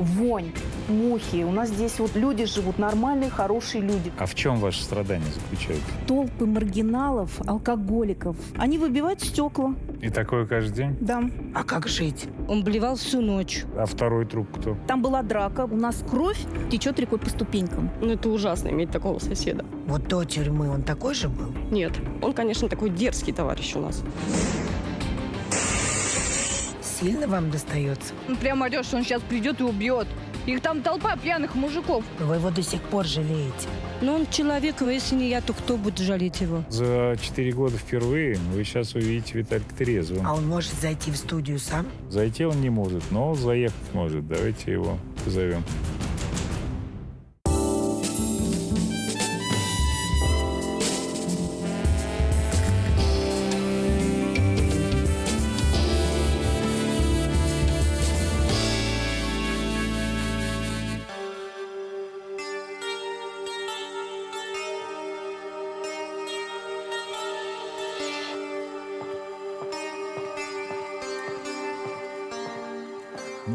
вонь, мухи. У нас здесь вот люди живут, нормальные, хорошие люди. А в чем ваше страдание заключается? Толпы маргиналов, алкоголиков. Они выбивают стекла. И такое каждый день? Да. А как жить? Он блевал всю ночь. А второй труп кто? Там была драка. У нас кровь течет рекой по ступенькам. Ну, это ужасно иметь такого соседа. Вот до тюрьмы он такой же был? Нет, он, конечно, такой дерзкий товарищ у нас. Сильно вам достается? Он прям орет, что он сейчас придет и убьет. Их там толпа пьяных мужиков. Вы его до сих пор жалеете? Но он человек, а если не я, то кто будет жалеть его? За 4 года впервые вы сейчас увидите Виталика трезвым. А он может зайти в студию сам? Зайти он не может, но заехать может. Давайте его позовем.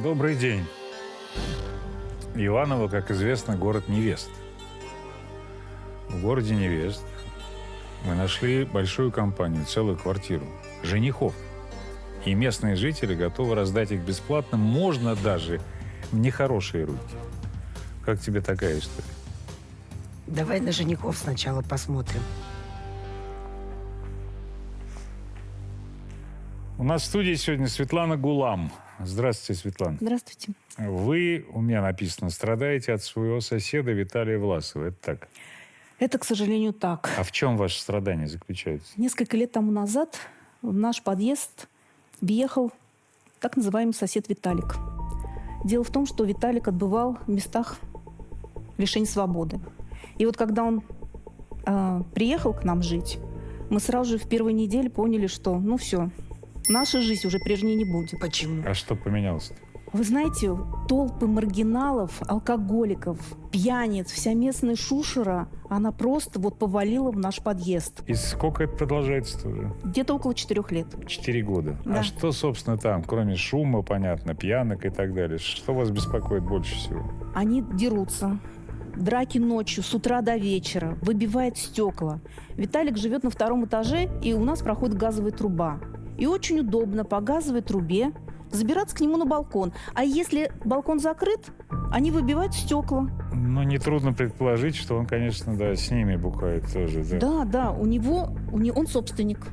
Добрый день. Иваново, как известно, город невест. В городе невест мы нашли большую компанию, целую квартиру женихов. И местные жители готовы раздать их бесплатно, можно даже в нехорошие руки. Как тебе такая история? Давай на женихов сначала посмотрим. У нас в студии сегодня Светлана Гулам. Здравствуйте, Светлана. Здравствуйте. Вы, у меня написано, страдаете от своего соседа Виталия Власова. Это так? Это, к сожалению, так. А в чем ваше страдание заключается? Несколько лет тому назад в наш подъезд въехал так называемый сосед Виталик. Дело в том, что Виталик отбывал в местах лишения свободы. И вот когда он приехал к нам жить, мы сразу же в первой неделе поняли, что ну все, наша жизнь уже прежней не будет. Почему? А что поменялось-то? Вы знаете, толпы маргиналов, алкоголиков, пьяниц, вся местная шушера, она просто вот повалила в наш подъезд. И сколько это продолжается уже? Где-то около 4 лет. 4 года. Да. А что, собственно, там, кроме шума, понятно, пьянок и так далее, что вас беспокоит больше всего? Они дерутся. Драки ночью, с утра до вечера, выбивает стекла. Виталик живет на 2-м этаже, и у нас проходит газовая труба. И очень удобно по газовой трубе забираться к нему на балкон. А если балкон закрыт, они выбивают стекла. Ну, нетрудно предположить, что он, конечно, да, с ними бухает тоже. Да. Да, он собственник.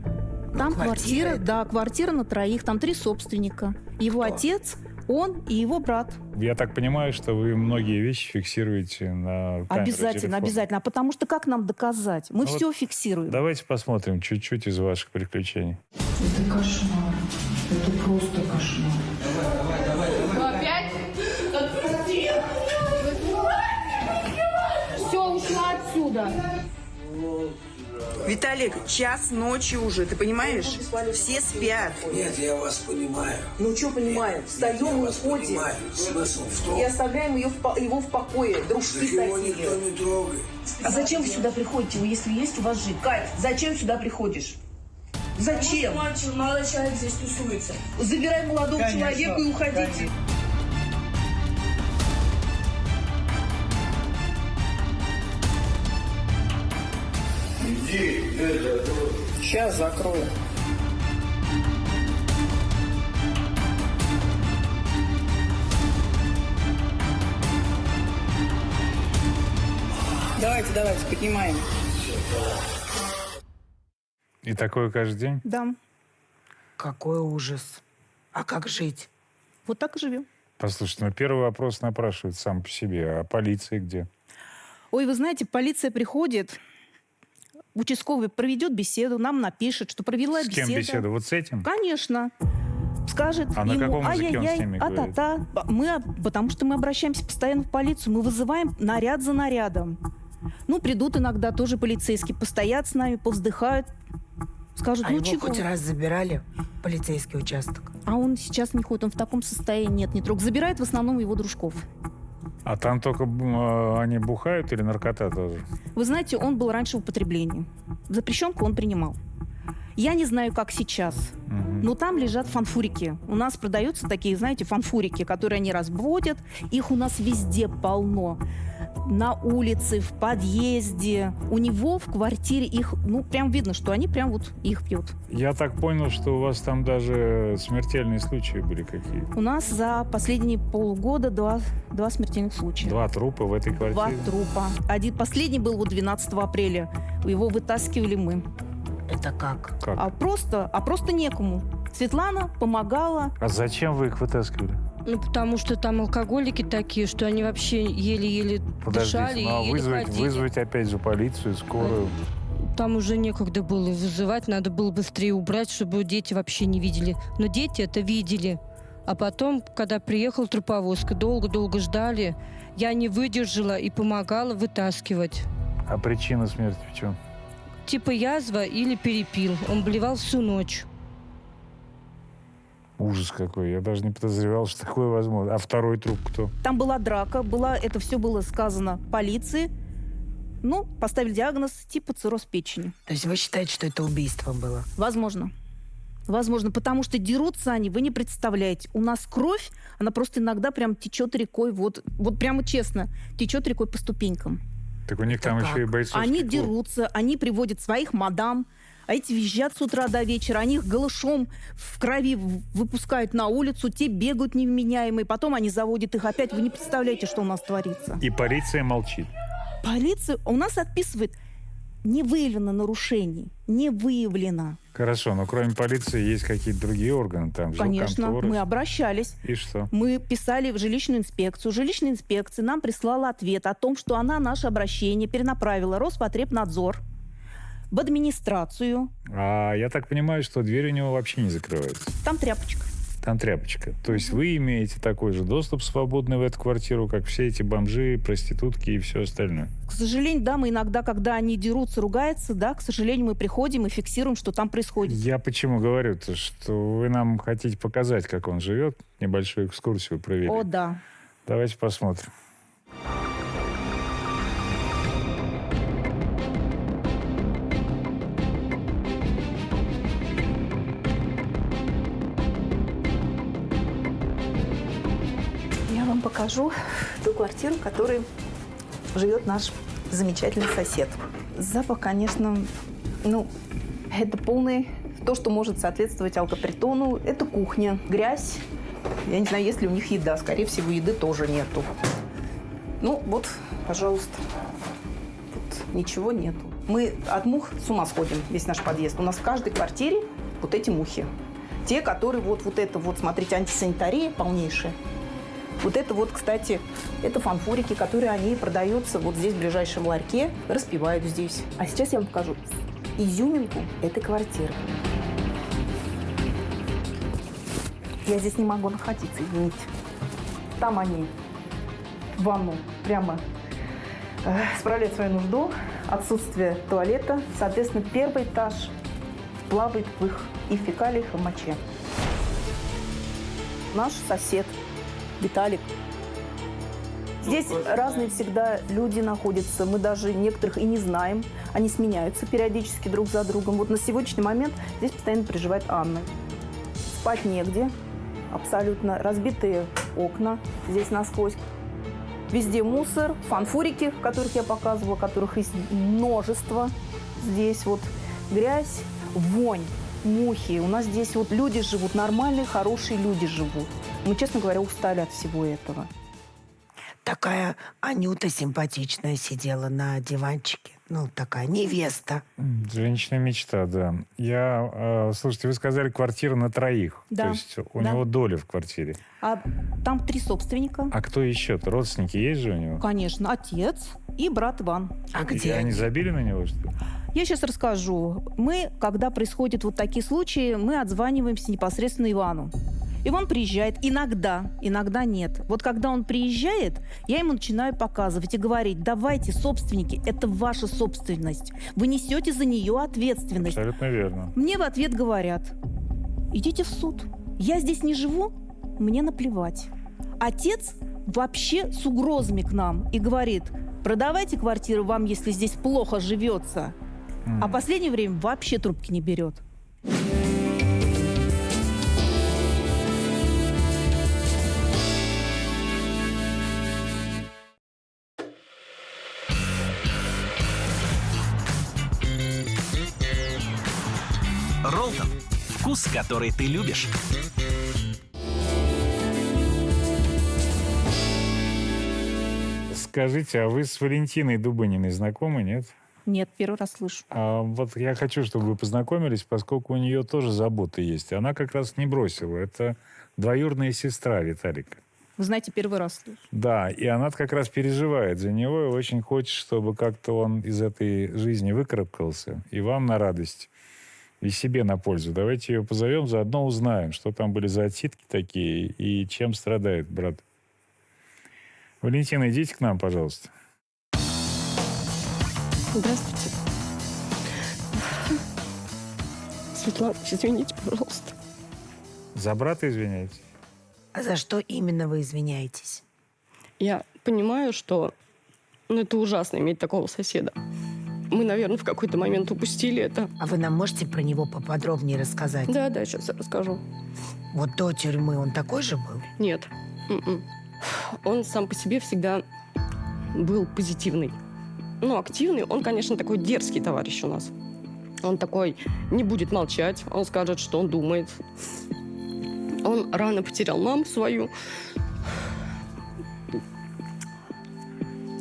Там квартира это? Да, квартира на 3, там 3 собственника. Его Кто? отец, он и его брат. Я так понимаю, что вы многие вещи фиксируете на камеру Обязательно, телефона. обязательно. А потому что как нам доказать? Мы Ну все фиксируем. Давайте посмотрим чуть-чуть из ваших приключений. Это кошмар. Это просто кошмар. Опять? Все, ушла отсюда. Виталик, 1:00 ночи уже, ты понимаешь? Все спят. Нет, я вас понимаю. Ну что понимаем? Я Встаем и вас уходим. понимаю. Смысл в том, И оставляем его в покое. Дружки что его такие. никто не трогает. А зачем вы сюда приходите, если есть у вас жить? Кать, зачем сюда приходишь? Зачем? Молодой человек здесь тусуется. Забирай молодого человека и уходите. Иди, это, Сейчас закрою. Давайте, поднимаем. И такое каждый день? Да, Какой ужас. А как жить? вот так и живем. Послушайте, первый вопрос напрашивает сам по себе. А полиция где? Ой, вы знаете, полиция приходит, участковый проведет беседу, нам напишет, что провела С кем беседа. беседа? Вот с этим? Конечно. Скажет А на ему, каком языке он с ай-яй-яй, ними говорит? а-та-та. Потому что мы обращаемся постоянно в полицию, мы вызываем наряд за нарядом. Ну, придут иногда тоже полицейские, постоят с нами, повздыхают, скажут, А ну его чего? хоть раз забирали в полицейский участок? А он сейчас не ходит, он в таком состоянии, нет, не трогает. Забирает в основном его дружков. А там только они бухают или наркота тоже? Вы знаете, он был раньше в употреблении. Запрещенку он принимал. Я не знаю, как сейчас. Мгм. Но там лежат фанфурики. У нас продаются такие, знаете, фанфурики, которые они разводят. Их у нас везде полно. На улице, в подъезде. У него в квартире их, ну, прям видно, что они прям вот их пьют. Я так понял, что у вас там даже смертельные случаи были какие-то. У нас за последние полгода два смертельных случая. 2 трупа в этой Два квартире. трупа. Один последний был вот 12 апреля. Его вытаскивали мы. Это как? Как? А просто некому. Светлана помогала. А зачем вы их вытаскивали? Ну, потому что там алкоголики такие, что они вообще еле-еле дышали Подождите, и ну а еле ходили. вызвать опять же полицию, скорую. Там уже некогда было вызывать, надо было быстрее убрать, чтобы дети вообще не видели. Но дети это видели. А потом, когда приехал труповозка, долго-долго ждали, я не выдержала и помогала вытаскивать. А причина смерти в чем? Типа язва или перепил. Он блевал всю ночь. Ужас какой. Я даже не подозревал, что такое возможно. А второй труп кто? Там была драка, это все было сказано полиции. Ну, поставили диагноз типа цирроз печени. То есть вы считаете, что это убийство было? Возможно. Возможно, потому что дерутся они, вы не представляете. У нас кровь, она просто иногда прям течет рекой, вот прямо честно, течет рекой по ступенькам. Так у них Это там как? еще и бойцовский Они клуб. дерутся, они приводят своих мадам, а эти визжат с утра до вечера, они их голышом в крови выпускают на улицу, те бегают невменяемые, потом они заводят их опять. Вы не представляете, что у нас творится. И полиция молчит. Полиция у нас отписывает: не выявлено нарушений, не выявлено. Хорошо, но кроме полиции есть какие-то другие органы, там, Конечно, жилконторы. мы обращались. И что? Мы писали в жилищную инспекцию. Жилищная инспекция нам прислала ответ о том, что она наше обращение перенаправила Роспотребнадзор, в администрацию. А я так понимаю, что дверь у него вообще не закрывается. Там тряпочка. Там тряпочка. То есть вы имеете такой же доступ свободный в эту квартиру, как все эти бомжи, проститутки и все остальное. К сожалению, да, мы иногда, когда они дерутся, ругаются, да, к сожалению, мы приходим и фиксируем, что там происходит. Я почему говорю-то, что вы нам хотите показать, как он живет, небольшую экскурсию провели. О, да. Давайте посмотрим. Я вам покажу ту квартиру, в которой живет наш замечательный сосед. Запах, конечно, это полный, то, что может соответствовать алкопритону. Это кухня, грязь. Я не знаю, есть ли у них еда. Скорее всего, еды тоже нету. Ну, вот, пожалуйста. Тут ничего нету. Мы от мух с ума сходим, весь наш подъезд. У нас в каждой квартире вот эти мухи. Те, которые вот это, смотрите, антисанитария полнейшая. Вот это кстати, это фанфурики, которые они продаются вот здесь, в ближайшем ларьке, распивают здесь. А сейчас я вам покажу изюминку этой квартиры. Я здесь не могу находиться, извините. Там они в ванну прямо справляют свою нужду. Отсутствие туалета. Соответственно, первый этаж плавает в их и фекалиях, и моче. Наш сосед Виталик. Здесь разные всегда люди находятся. Мы даже некоторых и не знаем. Они сменяются периодически друг за другом. Вот на сегодняшний момент здесь постоянно проживает Анна. Спать негде. Абсолютно. Разбитые окна здесь насквозь. Везде мусор, фанфурики, которых я показывала, которых есть множество. Здесь грязь, вонь, мухи. У нас здесь люди живут, нормальные, хорошие люди живут. Мы, честно говоря, устали от всего этого. Такая Анюта симпатичная сидела на диванчике. Такая невеста. Женщина мечта, да. Слушайте, вы сказали, квартира на 3. Да. То есть у Да. него доля в квартире. А там 3 собственника. А кто еще-то? Родственники есть же у него? Конечно, отец и брат Иван. А И где они забили на него, что ли? Я сейчас расскажу. Мы, когда происходят такие случаи, мы отзваниваемся непосредственно Ивану. Иван приезжает иногда нет. Вот когда он приезжает, я ему начинаю показывать и говорить: давайте, собственники, это ваша собственность. Вы несете за нее ответственность. Абсолютно верно. Мне в ответ говорят: идите в суд. Я здесь не живу, мне наплевать. Отец вообще с угрозами к нам и говорит: продавайте квартиру вам, если здесь плохо живется. А в последнее время вообще трубки не берет. вкус, который ты любишь. Скажите, а вы с Валентиной Дубыниной знакомы, нет? Нет, первый раз слышу. Вот я хочу, чтобы вы познакомились, поскольку у нее тоже заботы есть. Она как раз не бросила. Это двоюродная сестра Виталика. Вы знаете, первый раз слышу. Да, и она как раз переживает за него и очень хочет, чтобы как-то он из этой жизни выкарабкался. И вам на радость, и себе на пользу. Давайте ее позовем, заодно узнаем, что там были за отсидки такие и чем страдает брат. Валентина, идите к нам, пожалуйста. Здравствуйте. Светлана, извините, пожалуйста. За брата извиняйтесь? А за что именно вы извиняетесь? Я понимаю, что это ужасно иметь такого соседа. Мы, наверное, в какой-то момент упустили это. А вы нам можете про него поподробнее рассказать? Да, сейчас я расскажу. Вот до тюрьмы он такой же был? Нет. Он сам по себе всегда был позитивный. Ну, активный. Он, конечно, такой дерзкий товарищ у нас. Он такой не будет молчать. Он скажет, что он думает. Он рано потерял маму свою.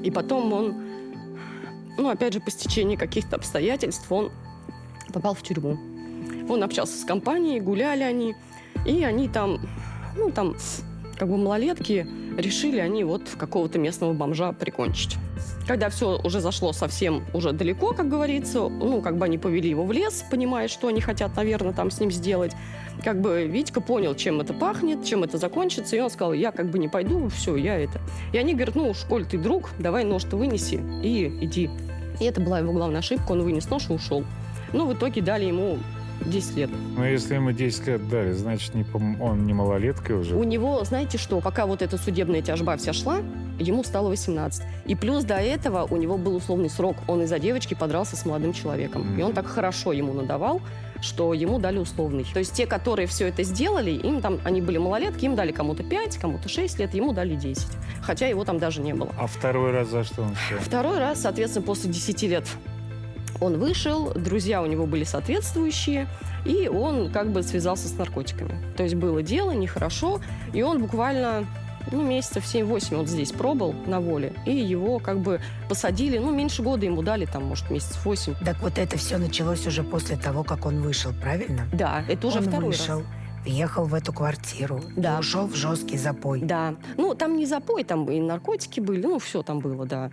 И потом он, опять же, по стечению каких-то обстоятельств, он попал в тюрьму. Он общался с компанией, гуляли они. И они там, как бы малолетки, решили они вот какого-то местного бомжа прикончить. Когда все уже зашло совсем уже далеко, как говорится, как бы они повели его в лес, понимая, что они хотят, наверное, там с ним сделать. Как бы Витька понял, чем это пахнет, чем это закончится, и он сказал, я как бы не пойду, все, я это. И они говорят, уж коль ты друг, давай нож-то вынеси и иди. И это была его главная ошибка, он вынес нож и ушел. Но в итоге дали ему 10 лет. Ну, если ему 10 лет дали, значит, он не малолеткой уже. У него, знаете что, пока вот эта судебная тяжба вся шла, ему стало 18. И плюс до этого у него был условный срок. Он из-за девочки подрался с молодым человеком. И он так хорошо ему надавал, что ему дали условный. То есть те, которые все это сделали, им там, они были малолетки, им дали кому-то 5, кому-то 6 лет, ему дали 10. Хотя его там даже не было. А второй раз за что он сел? Второй раз, соответственно, после 10 лет он вышел, друзья у него были соответствующие, и он как бы связался с наркотиками. То есть было дело, нехорошо, и он буквально месяцев 7-8 вот здесь пробыл на воле, и его как бы посадили, меньше года ему дали, там, может, месяц 8. Так вот это все началось уже после того, как он вышел, правильно? Да, это уже он второй вышел, раз. въехал в эту квартиру, Да. и ушел в жесткий запой. Да. Там не запой, там и наркотики были, все там было, да.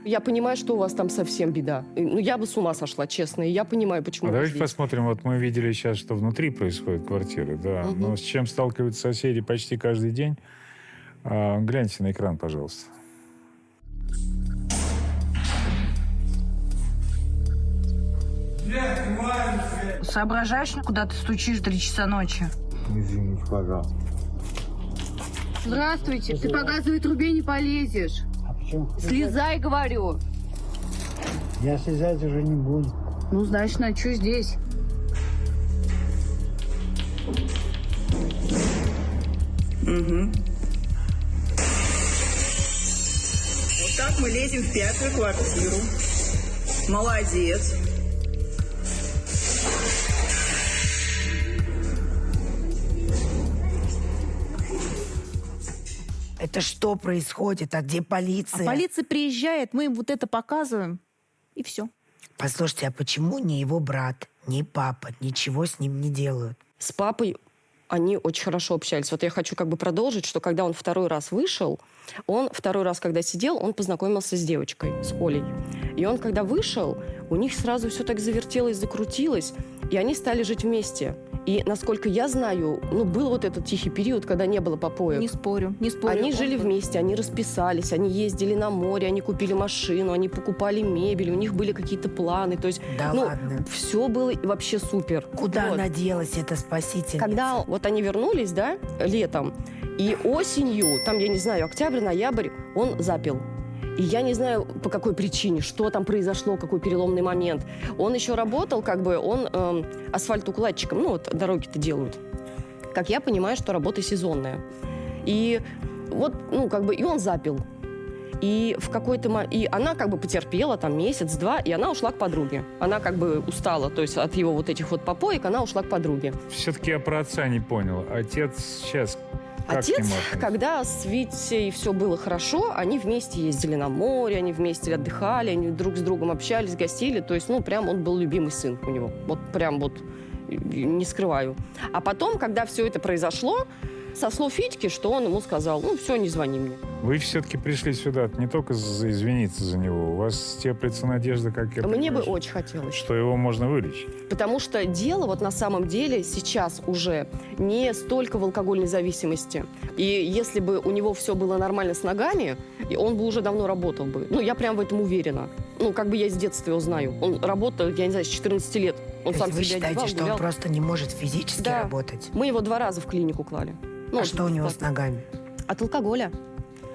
Я понимаю, что у вас там совсем беда. Я бы с ума сошла, честно. И я понимаю, почему вы Давайте здесь. посмотрим. Вот мы видели сейчас, что внутри происходит квартиры. Да. Но с чем сталкиваются соседи почти каждый день. Гляньте на экран, пожалуйста. Соображаешь, куда ты стучишь в 3 часа ночи? Извините, пожалуйста. Здравствуйте. Ты по газовой трубе не полезешь. А почему? Слезай, говорю. Я слезать уже не буду. Значит, ночую здесь. Вот так мы лезем в 5-ю квартиру. Молодец. Это что происходит? А где полиция? Полиция приезжает, мы им вот это показываем, и все. Послушайте, а почему ни его брат, ни папа ничего с ним не делают? С папой они очень хорошо общались. Вот я хочу как бы продолжить, что когда он второй раз вышел, он второй раз, когда сидел, он познакомился с девочкой, с Олей. И он, когда вышел, у них сразу все так завертелось, закрутилось, и они стали жить вместе. И, насколько я знаю, был вот этот тихий период, когда не было попоек. Не спорю, не спорю. Они жили вместе, они расписались, они ездили на море, они купили машину, они покупали мебель, у них были какие-то планы. То есть, Да ладно. все было вообще супер. Куда Вот. она делась, эта спасительница? Когда вот они вернулись, да, летом, и осенью, там, я не знаю, октябрь, ноябрь, он запил. И я не знаю, по какой причине, что там произошло, какой переломный момент. Он еще работал, он асфальтоукладчиком, дороги-то делают. Как я понимаю, что работа сезонная. И вот, и он запил. И в какой-то и она как бы потерпела там месяц-два, и она ушла к подруге. Она как бы устала, то есть от его вот этих вот попоек, она ушла к подруге. Все-таки я про отца не понял. Отец сейчас как к Отец, нему относится? когда с Витей все было хорошо, они вместе ездили на море, они вместе отдыхали, они друг с другом общались, гостили. То есть, ну, прям он был любимый сын у него. Вот прям вот не скрываю. А потом, когда все это произошло, со слов Витьки, что он ему сказал, ну, все, не звони мне. Вы все-таки пришли сюда не только извиниться за него. У вас теплится надежда, как я Мне бы понимаю, очень хотелось. что его можно вылечить. Потому что дело вот на самом деле сейчас уже не столько в алкогольной зависимости. И если бы у него все было нормально с ногами, и он бы уже давно работал бы. Ну, я прям в этом уверена. Ну, как бы я с детства его знаю. Он работал, я не знаю, с 14 лет. Он То сам есть вы себя считаете, одевал, что гулял. он просто не может физически Да. работать? Мы его 2 раза в клинику клали. Ну, А что у него с так. ногами? От алкоголя.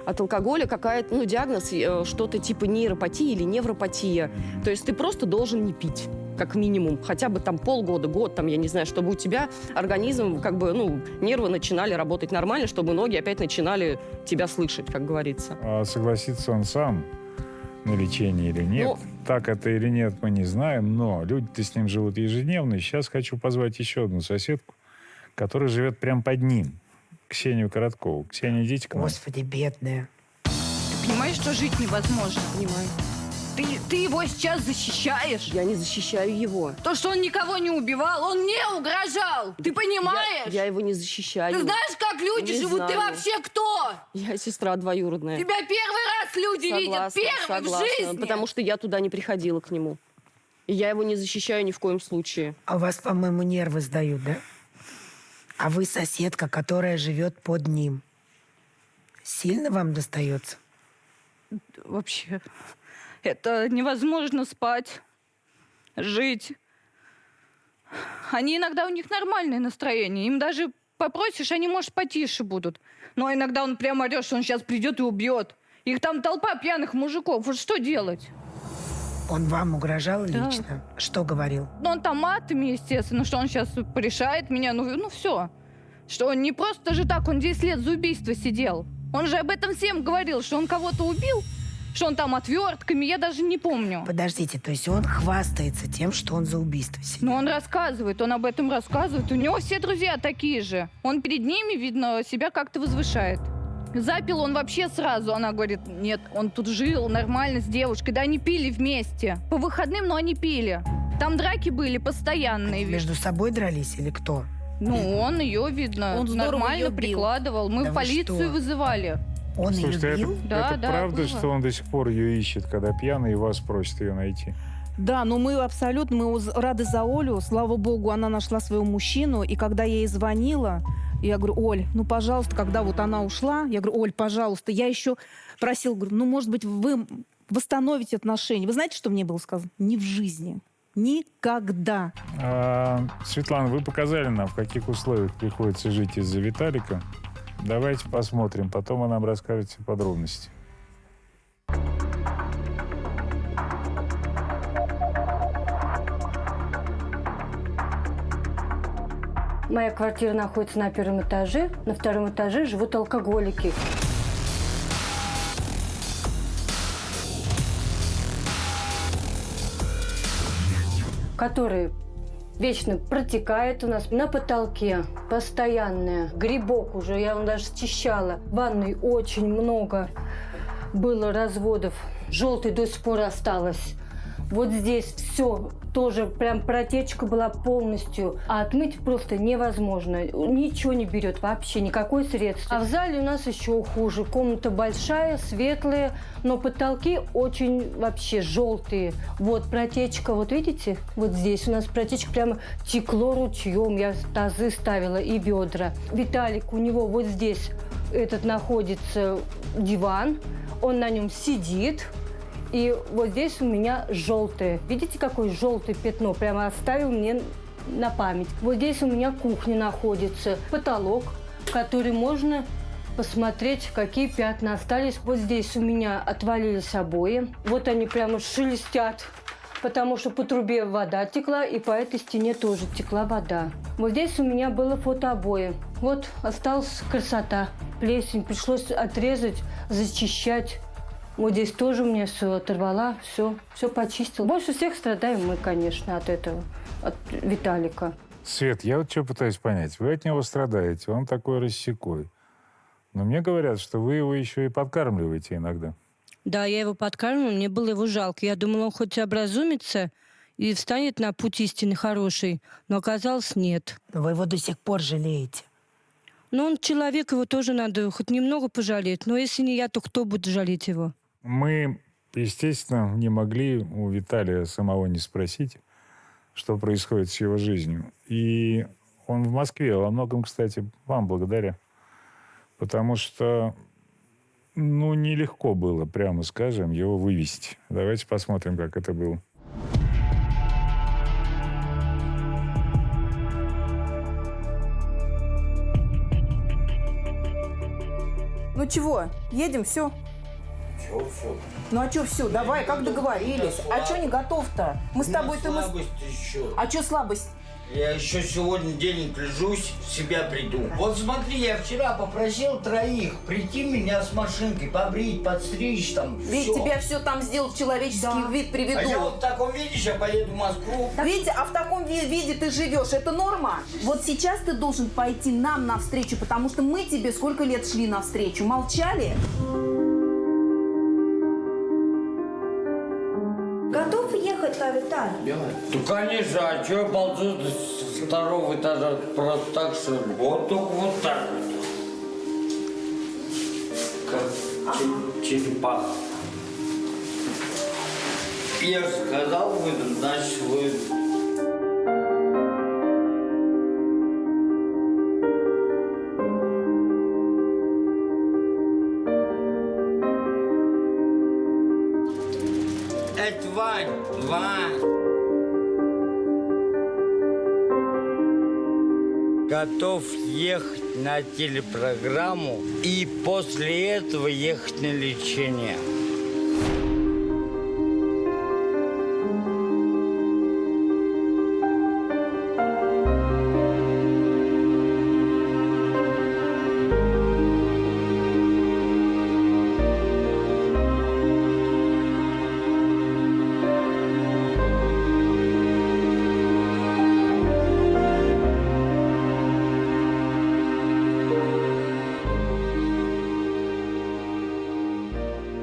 От алкоголя какая-то, ну, диагноз, что-то типа нейропатия или невропатия. То есть ты просто должен не пить, как минимум. Хотя бы там полгода, год, там, я не знаю, чтобы у тебя организм, как бы, ну, нервы начинали работать нормально, чтобы ноги опять начинали тебя слышать, как говорится. А согласится он сам на лечение или нет, Ну, так это или нет, мы не знаем, но люди-то с ним живут ежедневно. И сейчас хочу позвать еще одну соседку, которая живет прямо под ним. Ксению Короткову. Ксения, идите к нам. Господи, бедная. Ты понимаешь, что жить невозможно? Понимаю. Ты его сейчас защищаешь? Я не защищаю его. То, что он никого не убивал, он мне угрожал. Ты понимаешь? Я его не защищаю. Ты знаешь, как люди Не живут? Ты знаю. вообще кто? Я сестра двоюродная. Тебя первый раз люди видят. Первый в жизни. Потому что я туда не приходила к нему. И я его не защищаю ни в коем случае. А у вас, по-моему, нервы сдают, да? А вы соседка, которая живет под ним. Сильно вам достается? Вообще, это невозможно спать, жить. Они иногда, у них нормальное настроение. Им даже попросишь, они, может, потише будут. Но иногда он прямо орет, что он сейчас придет и убьет. Их там толпа пьяных мужиков. Вот что делать? Он вам угрожал Да. лично? Что говорил? Ну, он там матами, естественно, что он сейчас порешает меня. Ну все. Что он не просто же так, он 10 лет за убийство сидел. Он же об этом всем говорил, что он кого-то убил, что он там отвертками, я даже не помню. Подождите, то есть он хвастается тем, что он за убийство сидел? Но он рассказывает, он об этом рассказывает. У него все друзья такие же. Он перед ними, видно, себя как-то возвышает. Запил он вообще сразу. Она говорит, нет, он тут жил нормально с девушкой. Да, они пили вместе. По выходным, но они пили. Там драки были постоянные. Между собой дрались или кто? Ну, он ее, видно, Он здорово нормально её бил. прикладывал. Мы Да в вы полицию что? вызывали. Он Слушайте, ее это, бил? Да, это да, правда, было. что он до сих пор ее ищет, когда пьяный, и вас просит ее найти? Да, но мы абсолютно рады за Олю. Слава богу, она нашла своего мужчину. И когда я ей звонила, я говорю, Оль, ну, пожалуйста, когда вот она ушла, я говорю, Оль, пожалуйста, я еще просила, говорю, ну, может быть, вы восстановите отношения. Вы знаете, что мне было сказано? Не в жизни. Никогда. Светлана, вы показали нам, в каких условиях приходится жить из-за Виталика. Давайте посмотрим, потом вы нам расскажете подробности. Моя квартира находится на 1-м этаже. На 2-м этаже живут алкоголики. Которые вечно протекает у нас на потолке. Постоянная. Грибок уже, я вам даже счищала. В ванной очень много было разводов. Желтый до сих пор осталось. Вот здесь все тоже прям протечка была полностью. А отмыть просто невозможно. Ничего не берет вообще, никакой средств. А в зале у нас еще хуже. Комната большая, светлая, но потолки очень вообще желтые. Вот протечка, вот видите, вот здесь у нас протечка прямо текло ручьем. Я тазы ставила и бедра. Виталик, у него вот здесь этот находится диван. Он на нем сидит. И вот здесь у меня желтое. Видите, какое желтое пятно? Прямо оставил мне на память. Вот здесь у меня кухня находится. Потолок, который можно посмотреть, какие пятна остались. Вот здесь у меня отвалились обои. Вот они прямо шелестят, потому что по трубе вода текла, и по этой стене тоже текла вода. Вот здесь у меня было фотообои. Вот осталась красота. Плесень пришлось отрезать, зачищать. Вот здесь тоже у меня все оторвала, все почистила. Больше всех страдаем мы, конечно, от этого, от Виталика. Свет, я вот что пытаюсь понять. Вы от него страдаете, он такой рассекой. Но мне говорят, что вы его еще и подкармливаете иногда. Да, я его подкармливала, мне было его жалко. Я думала, он хоть образумится и встанет на путь истины хороший, но оказалось нет. Но вы его до сих пор жалеете. Но он человек, его тоже надо хоть немного пожалеть. Но если не я, то кто будет жалеть его? Мы, естественно, не могли у Виталия самого не спросить, что происходит с его жизнью. И он в Москве, во многом, кстати, вам благодаря. Потому что, нелегко было, прямо скажем, его вывести. Давайте посмотрим, как это было. Ну чего, едем, все? Чего все? Ну а что все, давай, как договорились. А что не готов-то? Мы с тобой-то... Слабость еще. А что слабость? Я еще сегодня день лежусь, в себя приду. Вот смотри, я вчера попросил 3 прийти меня с машинкой, побрить, подстричь там. Ведь всё. тебя все там сделать в человеческий вид приведут. А я вот в таком виде сейчас поеду в Москву. Видите, а в таком виде ты живешь, это норма? Вот сейчас ты должен пойти нам навстречу, потому что мы тебе сколько лет шли навстречу, молчали? Готов ехать, Виталий? Ну, конечно, а что я ползу с 2-го этажа просто так, что ли? Вот только вот так вот. Как черепаха. Я же сказал выйду, значит выйду. Это Вань. Готов ехать на телепрограмму и после этого ехать на лечение.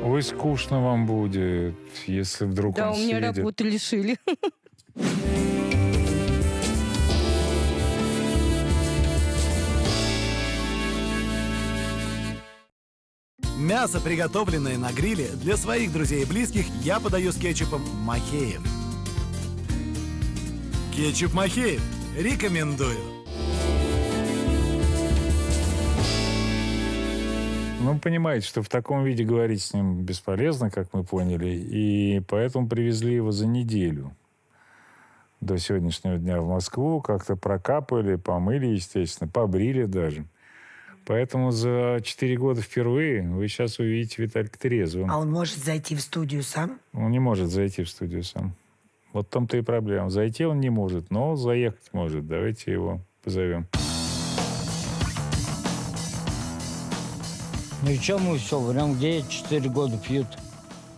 Ой, скучно вам будет, если вдруг Да, он у меня съедет. работы лишили. Мясо, приготовленное на гриле, для своих друзей и близких я подаю с кетчупом Махеев. Кетчуп Махеев. Рекомендую. Ну, понимаете, что в таком виде говорить с ним бесполезно, как мы поняли, и поэтому привезли его за неделю до сегодняшнего дня в Москву, как-то прокапали, помыли, естественно, побрили даже. Поэтому за 4 года впервые вы сейчас увидите Виталика трезвым. А он может зайти в студию сам? Он не может зайти в студию сам. Вот в том-то и проблема. Зайти он не может, но заехать может. Давайте его позовем. Ну и что мы все врем, где 4 года пьют?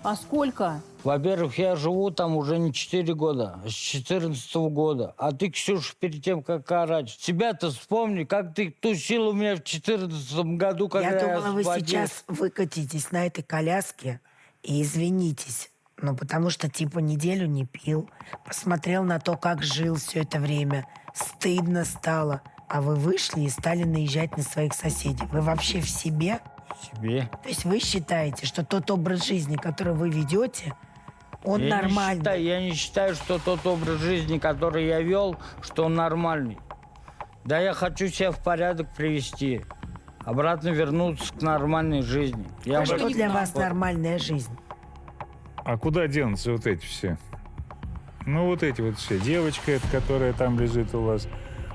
А сколько? Во-первых, я живу там уже не 4 года, а с 14-го года. А ты, Ксюша, перед тем, как орать, себя-то вспомни, как ты тусил у меня в 14-м году, когда Я думала, вы освободился. сейчас выкатитесь на этой коляске и извинитесь. Ну, потому что, типа, неделю не пил. Посмотрел на то, как жил все это время. Стыдно стало. А вы вышли и стали наезжать на своих соседей. Вы вообще в себе? Себе? То есть вы считаете, что тот образ жизни, который вы ведете, он Я нормальный? Я не считаю, что тот образ жизни, который я вел, что он нормальный. Да, я хочу себя в порядок привести. Обратно вернуться к нормальной жизни. А что для вас нормальная жизнь? А куда денутся вот эти все? Ну, вот эти вот все. Девочка, эта, которая там лежит у вас.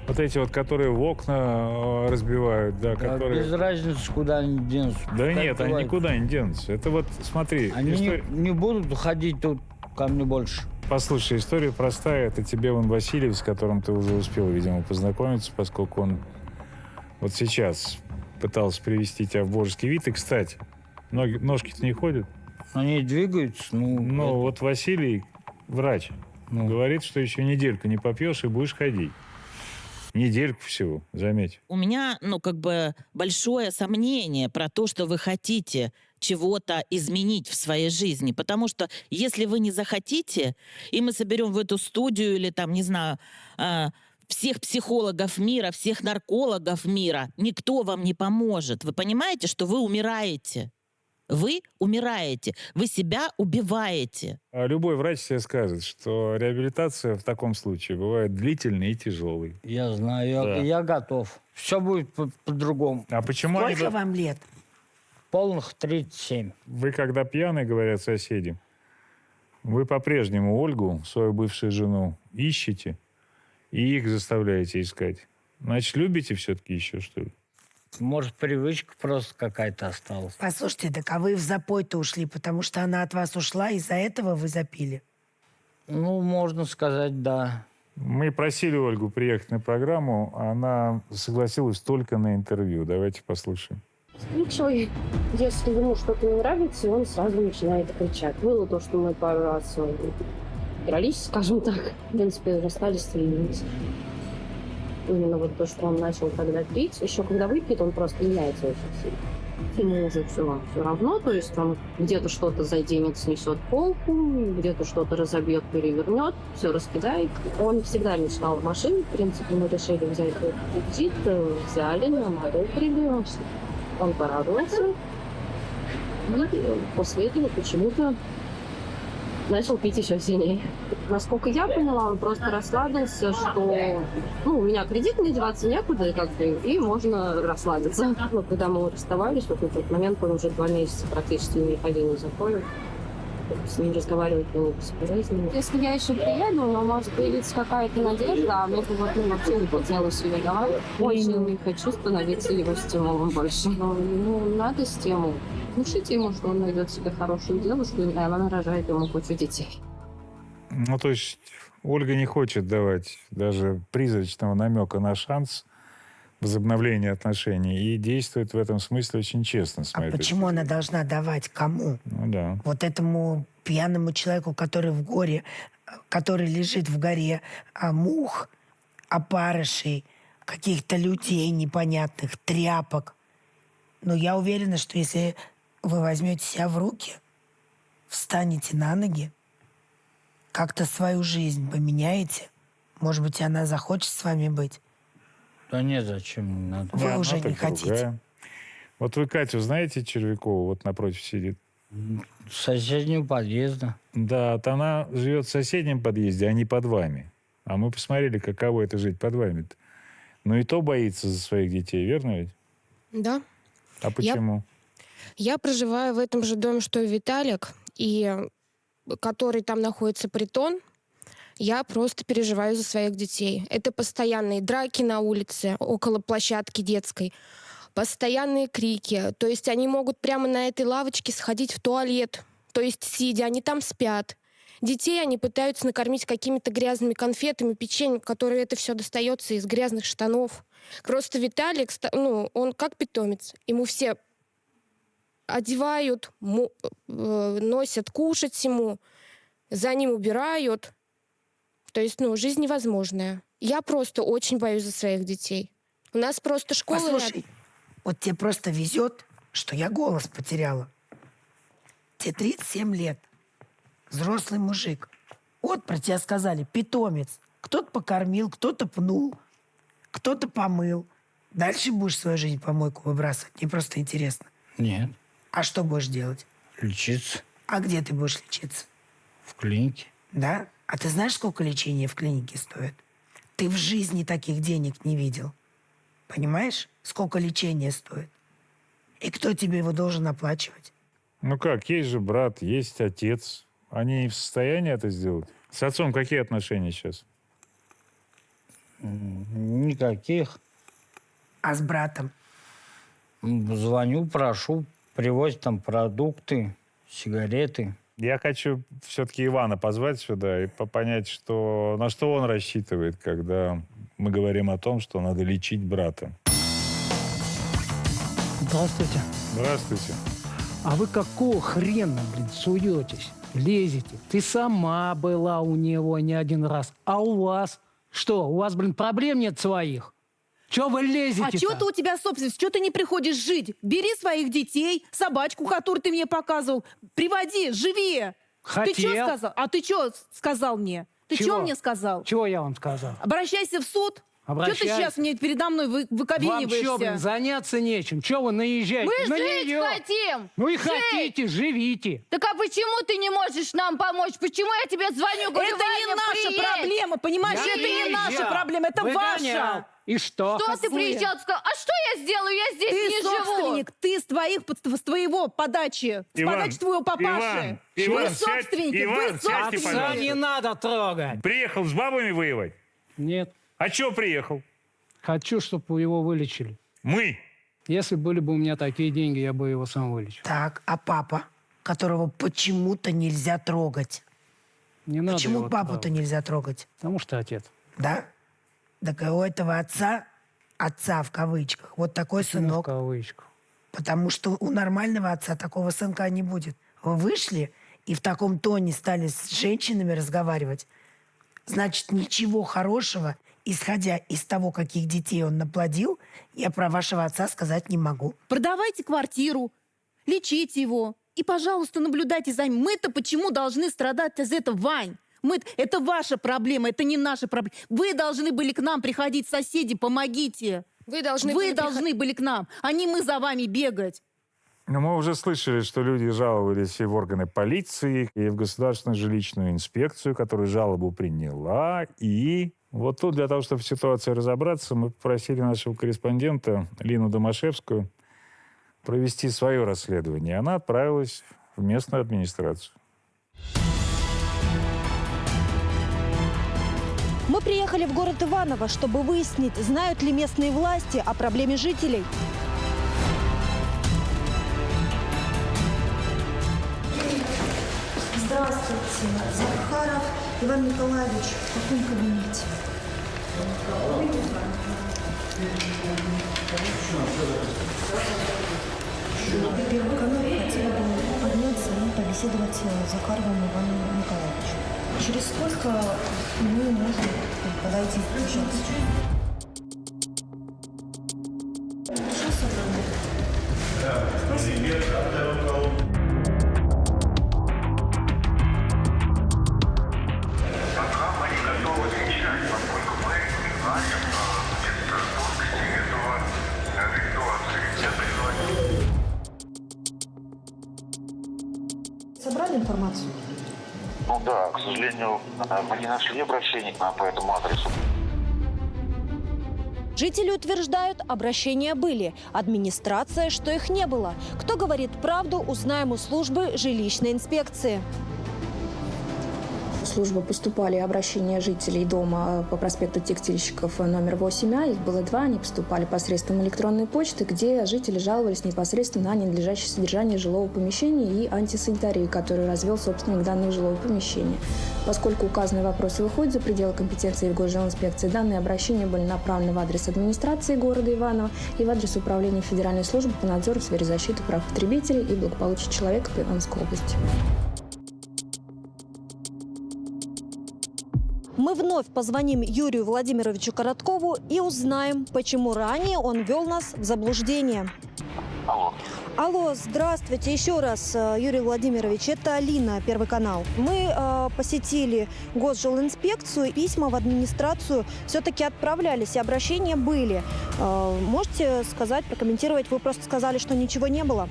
Вот эти вот, которые в окна разбивают, да, Да, которые... без разницы, куда они денутся. Да Пускай нет, они бывает. никуда не денутся. Это вот, смотри... Они не будут ходить тут ко мне больше. Послушай, история простая. Это тебе Иван Васильев, с которым ты уже успел, видимо, познакомиться, поскольку он вот сейчас пытался привести тебя в божеский вид. И, кстати, ножки-то не ходят. Они двигаются, Но вот Василий, врач, Ну. говорит, что еще недельку не попьешь и будешь ходить. Недельку всего, заметь. У меня, большое сомнение про то, что вы хотите чего-то изменить в своей жизни. Потому что если вы не захотите, и мы соберем в эту студию или там, не знаю, всех психологов мира, всех наркологов мира, никто вам не поможет. Вы понимаете, что вы умираете? Вы умираете, вы себя убиваете. А любой врач тебе скажет, что реабилитация в таком случае бывает длительной и тяжелой. Я знаю, Да. я готов. Все будет по-другому. А почему Сколько вам лет? Полных 37. Вы, когда пьяный, говорят соседи, вы по-прежнему Ольгу, свою бывшую жену, ищете и их заставляете искать. Значит, любите все-таки еще, что ли? Может, привычка просто какая-то осталась. Послушайте, так а вы в запой-то ушли, потому что она от вас ушла, из-за этого вы запили? Можно сказать, да. Мы просили Ольгу приехать на программу, а она согласилась только на интервью. Давайте послушаем. Человек, если ему что-то не нравится, он сразу начинает кричать. Было то, что мы пару раз дрались, скажем так. В принципе, расстались, стрелялись. Именно вот то, что он начал тогда пить. Еще когда выпьет, он просто меняется очень сильно. Ему уже все равно, то есть он где-то что-то заденет, снесет полку, где-то что-то разобьет, перевернет, все раскидает. Он всегда мечтал в машине. В принципе, мы решили взять кредит, взяли, нам одобрили. Он порадовался. И после этого почему-то начал пить еще сильнее. Насколько я поняла, он просто расслабился, что у меня кредит, мне деваться некуда, и можно расслабиться. Но когда мы расставались, вот на тот момент он уже 2 месяца практически не ходил ни за кой. С ним разговаривать было бесполезно. Если я еще приеду, может появиться какая-то надежда, а мне вообще не хотелось ее давать. Очень не хочу становиться его стимулом больше. Но надо стимул. Внушите ему, что он найдет себе хорошую девушку, и она нарожает ему кучу детей. То есть Ольга не хочет давать даже призрачного намека на шанс возобновления отношений и действует в этом смысле очень честно. А почему она должна давать? Кому? Да. Вот этому пьяному человеку, который в горе, который лежит в горе мух, опарышей, каких-то людей непонятных, тряпок. Но я уверена, что если вы возьмете себя в руки, встанете на ноги, как-то свою жизнь поменяете, может быть, она захочет с вами быть. Да нет, зачем, не надо. Вы уже не хотите. Другая. Вот вы Катю знаете, Червякову, вот напротив сидит? С соседнего подъезда. Да, она живет в соседнем подъезде, а не под вами. А мы посмотрели, каково это жить под вами-то. И то боится за своих детей, верно ведь? Да. А почему? Я проживаю в этом же доме, что и Виталик, и который там находится притон. Я просто переживаю за своих детей. Это постоянные драки на улице, около площадки детской, постоянные крики. То есть они могут прямо на этой лавочке сходить в туалет. То есть сидя, они там спят. Детей они пытаются накормить какими-то грязными конфетами, печеньем, которые это все достается из грязных штанов. Просто Виталик, он как питомец. Ему все одевают, носят кушать ему, за ним убирают. То есть, жизнь невозможная. Я просто очень боюсь за своих детей. У нас просто школа... Послушай, вот тебе просто везет, что я голос потеряла. Тебе 37 лет. Взрослый мужик. Вот про тебя сказали, питомец. Кто-то покормил, кто-то пнул, кто-то помыл. Дальше будешь свою жизнь в помойку выбрасывать? Мне просто интересно. Нет. А что будешь делать? Лечиться. А где ты будешь лечиться? В клинике. Да? А ты знаешь, сколько лечение в клинике стоит? Ты в жизни таких денег не видел. Понимаешь, сколько лечение стоит? И кто тебе его должен оплачивать? Есть же брат, есть отец. Они не в состоянии это сделать. С отцом какие отношения сейчас? Никаких. А с братом? Звоню, прошу, привозят там продукты, сигареты. Я хочу все-таки Ивана позвать сюда и понять, на что он рассчитывает, когда мы говорим о том, что надо лечить брата. Здравствуйте. Здравствуйте. А вы какого хрена, блин, суетесь, лезете? Ты сама была у него не один раз. А у вас? Что, у вас, блин, проблем нет своих? Чего вы лезете-то? А чего ты у тебя собственность? Чего ты не приходишь жить? Бери своих детей, собачку, которую ты мне показывал, приводи, живи. Хотел. Ты что сказал? А ты что сказал мне? Ты что мне сказал? Чего я вам сказал? Обращайся в суд. Обращайся. Что ты сейчас мне передо мной выковиниваешься? Вам что, блин, заняться нечем? Чего вы наезжаете? Мы на жить нее? хотим! Ну и Жить! хотите, живите. Так а почему ты не можешь нам помочь? Почему я тебе звоню, говорю, Это не Ваня, наша приедь? проблема, понимаешь? Я Это не приезжал. наша проблема, это Выгонял. ваша. И что? Что ты приезжал? Сказал, а что я сделаю? Я здесь Ты не живу. собственник, ты с твоего подачи, с Иван, подачи твоего папаши. Иван, Вы сядь, собственники, Иван, вы сядьте, собственники. пожалуйста. Не надо трогать. Приехал с бабами воевать? Нет. А чего приехал? Хочу, чтобы его вылечили. Мы. Если были бы у меня такие деньги, я бы его сам вылечил. Так, а папа, которого почему-то нельзя трогать? Не надо Почему его папу-то трогать. нельзя трогать? Потому что отец. Да? Так и у этого отца в кавычках, вот такой Почему сынок. в кавычках? Потому что у нормального отца такого сынка не будет. Вы вышли и в таком тоне стали с женщинами разговаривать. Значит, ничего хорошего, исходя из того, каких детей он наплодил, я про вашего отца сказать не могу. Продавайте квартиру, лечите его. И, пожалуйста, наблюдайте за ним. Мы-то почему должны страдать из этого, Вань? Это ваша проблема, это не наша проблема. Вы должны были к нам приходить, соседи, помогите. Вы должны были к нам, а не мы за вами бегать. Но мы уже слышали, что люди жаловались и в органы полиции, и в Государственную жилищную инспекцию, которая жалобу приняла. И вот тут для того, чтобы в ситуации разобраться, мы попросили нашего корреспондента Лину Домашевскую провести свое расследование. Она отправилась в местную администрацию. Мы приехали в город Иваново, чтобы выяснить, знают ли местные власти о проблеме жителей. Здравствуйте. Захаров Иван Николаевич. В каком кабинете? Первый канал хотела бы подняться и побеседовать с Захаровым Иваном Николаевичем. Через сколько мы можем подойти и общаться? Сейчас собрали информацию? Ну да, к сожалению, мы не нашли обращений к нам по этому адресу. Жители утверждают, обращения были. Администрация, что их не было. Кто говорит правду, узнаем у службы жилищной инспекции. В службу поступали обращения жителей дома по проспекту Текстильщиков номер 8А. Их было 2. Они поступали посредством электронной почты, где жители жаловались непосредственно на ненадлежащее содержание жилого помещения и антисанитарию, которую развел собственник данного жилого помещения. Поскольку указанные вопросы выходят за пределы компетенции госжилинспекции, данные обращения были направлены в адрес администрации города Иваново и в адрес управления Федеральной службы по надзору в сфере защиты прав потребителей и благополучия человека по Ивановской области. Мы вновь позвоним Юрию Владимировичу Короткову и узнаем, почему ранее он ввел нас в заблуждение. Алло, здравствуйте еще раз, Юрий Владимирович. Это Алина, Первый канал. Мы посетили госжилинспекцию, письма в администрацию все-таки отправлялись, и обращения были. Можете сказать, прокомментировать? Вы просто сказали, что ничего не было.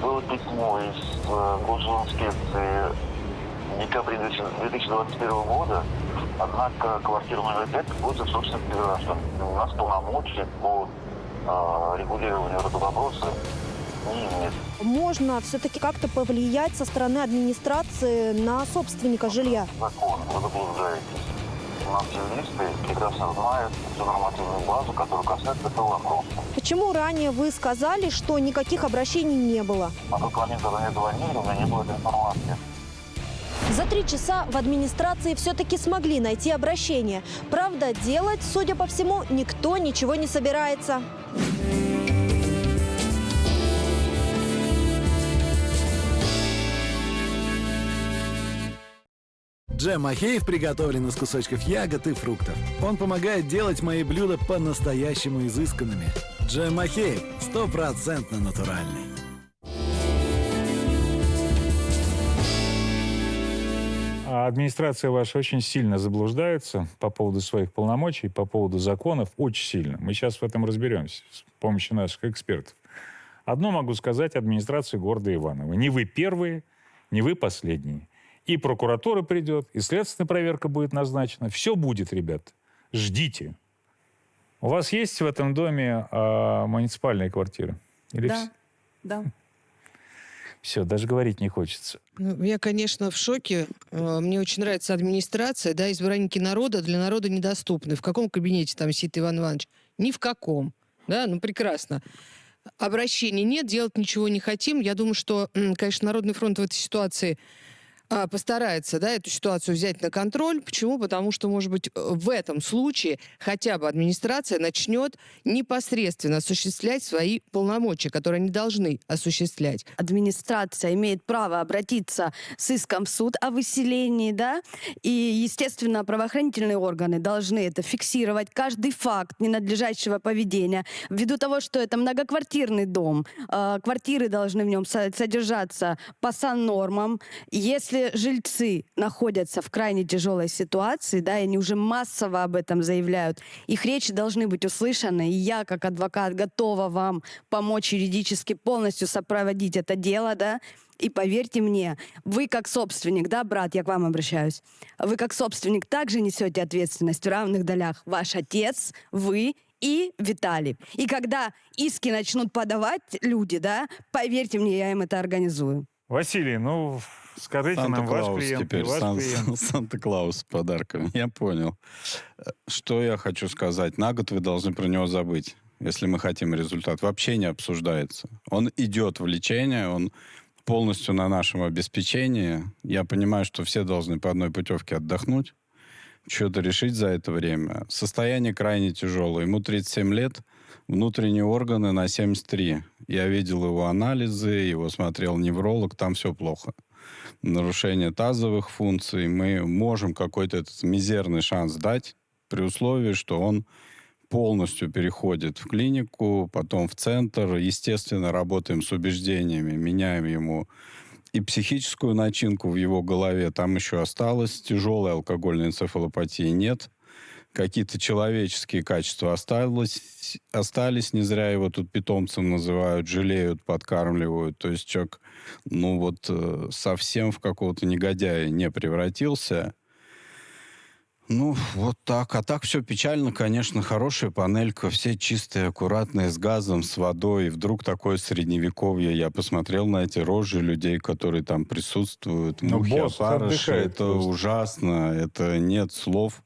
Было письмо из госжилинспекции в декабре 2021 года, однако квартира номер 5 будет в собственности граждан. У нас полномочий по регулированию этого вопроса нет. Можно все-таки как-то повлиять со стороны администрации на собственника жилья? Закон, вы заблуждаетесь. У нас юристы прекрасно знают всю нормативную базу, которая касается этого вопроса. Почему ранее вы сказали, что никаких обращений не было? На тот момент, когда мне звонили, у меня не было этой информации. За 3 часа в администрации все-таки смогли найти обращение. Правда, делать, судя по всему, никто ничего не собирается. Джем Махеев приготовлен из кусочков ягод и фруктов. Он помогает делать мои блюда по-настоящему изысканными. Джем Махеев 100% натуральный. А администрация ваша очень сильно заблуждается по поводу своих полномочий, по поводу законов, очень сильно. Мы сейчас в этом разберемся с помощью наших экспертов. Одно могу сказать администрации города Иваново. Не вы первые, не вы последние. И прокуратура придет, и следственная проверка будет назначена. Все будет, ребят. Ждите. У вас есть в этом доме муниципальные квартиры? Или Да, да. Все, даже говорить не хочется. Я, конечно, в шоке. Мне очень нравится администрация, да, избранники народа для народа недоступны. В каком кабинете там сидит Иван Иванович? Ни в каком. Да, ну прекрасно. Обращений нет, делать ничего не хотим. Я думаю, что, конечно, Народный фронт в этой ситуации постарается, да, эту ситуацию взять на контроль. Почему? Потому что, может быть, в этом случае хотя бы администрация начнет непосредственно осуществлять свои полномочия, которые они должны осуществлять. Администрация имеет право обратиться с иском в суд о выселении, да, и, естественно, правоохранительные органы должны это фиксировать, каждый факт ненадлежащего поведения, ввиду того, что это многоквартирный дом, квартиры должны в нем содержаться по саннормам. Если жильцы находятся в крайне тяжелой ситуации, да, и они уже массово об этом заявляют, их речи должны быть услышаны, и я, как адвокат, готова вам помочь юридически полностью сопроводить это дело, да, и поверьте мне, вы как собственник, да, брат, я к вам обращаюсь, вы как собственник также несете ответственность в равных долях. Ваш отец, вы и Виталий. И когда иски начнут подавать люди, да, поверьте мне, я им это организую. Василий, ну, скажите нам ваш клиент. Теперь Санта-Клаус с подарками. Я понял. Что я хочу сказать. На год вы должны про него забыть, если мы хотим результат. Вообще не обсуждается. Он идет в лечение, он полностью на нашем обеспечении. Я понимаю, что все должны по одной путевке отдохнуть, что-то решить за это время. Состояние крайне тяжелое. Ему 37 лет, внутренние органы на 73. Я видел его анализы, его смотрел невролог, там все плохо. Нарушение тазовых функций. Мы можем какой-то этот мизерный шанс дать при условии, что он полностью переходит в клинику, потом в центр. Естественно, работаем с убеждениями, меняем ему и психическую начинку в его голове. Там еще осталось. Тяжелой алкогольной энцефалопатии нет. Какие-то человеческие качества остались. Не зря его тут питомцем называют, жалеют, подкармливают. То есть человек, ну вот, совсем в какого-то негодяя не превратился. Ну, вот так. А так все печально, конечно. Хорошая панелька, все чистые, аккуратные, с газом, с водой. И вдруг такое средневековье. Я посмотрел на эти рожи людей, которые там присутствуют. Мухи, опарыши. Это просто ужасно. Это нет слов.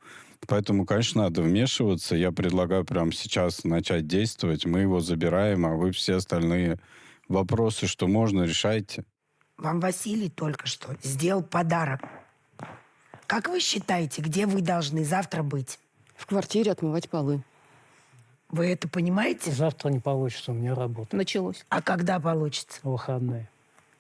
Поэтому, конечно, надо вмешиваться. Я предлагаю прямо сейчас начать действовать. Мы его забираем, а вы все остальные вопросы, что можно, решайте. Вам Василий только что сделал подарок. Как вы считаете, где вы должны завтра быть? В квартире отмывать полы. Вы это понимаете? Завтра не получится, у меня работа. Началось. А когда получится? Выходные.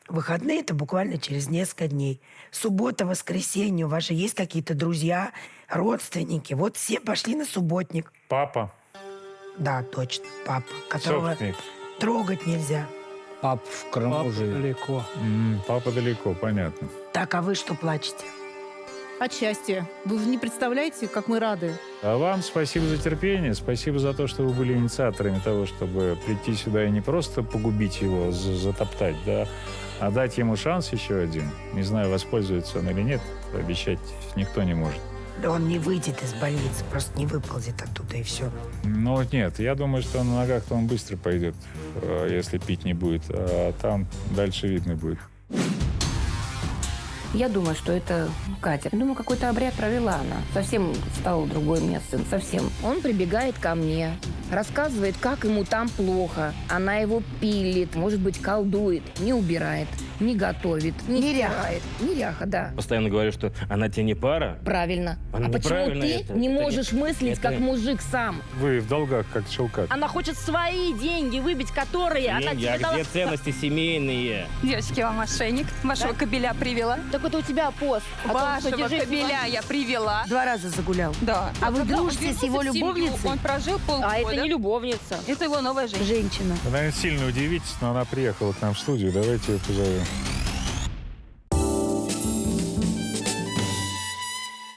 Выходные — это буквально через несколько дней. Суббота, воскресенье. У вас же есть какие-то друзья, родственники. Вот все пошли на субботник. Папа. Да, точно, папа. Которого Собственник. трогать нельзя. Папа в Крыму живет. Далеко. Папа далеко, понятно. Так, а вы что плачете? От счастья. Вы не представляете, как мы рады. А вам спасибо за терпение, спасибо за то, что вы были инициаторами того, чтобы прийти сюда и не просто погубить его, затоптать, да, а дать ему шанс еще один. Не знаю, воспользуется он или нет, обещать никто не может. Да он не выйдет из больницы, просто не выползет оттуда, и все. Ну нет, я думаю, что на ногах-то он быстро пойдет, если пить не будет, а там дальше видно будет. Я думаю, что это Катя. Думаю, какой-то обряд провела она. Совсем стал другой у меня сын, совсем. Он прибегает ко мне, рассказывает, как ему там плохо. Она его пилит, может быть, колдует, не убирает. не готовит, не Неряха. стирает. Неряха, да. Постоянно говорю, что она тебе не пара. Правильно. Она А почему неправильно ты это- не это не- можешь мыслить, это- как мужик сам? Вы в долгах, как челкать. Она хочет свои деньги выбить, которые она Деньги, тебе а дала. где ценности семейные? Девочки, вам мошенник. Вашего кобеля привела. Так это у тебя пост. о том, что Вашего держи- кобеля я привела. 2 раза загулял. Да. А вы когда он дружите с вернулся его в семью, любовницей? Он прожил полгода. А это не любовница. Это его новая женщина. Женщина. Вы, наверное, сильно удивитесь, но она приехала к нам в студию. Давайте ее позовем.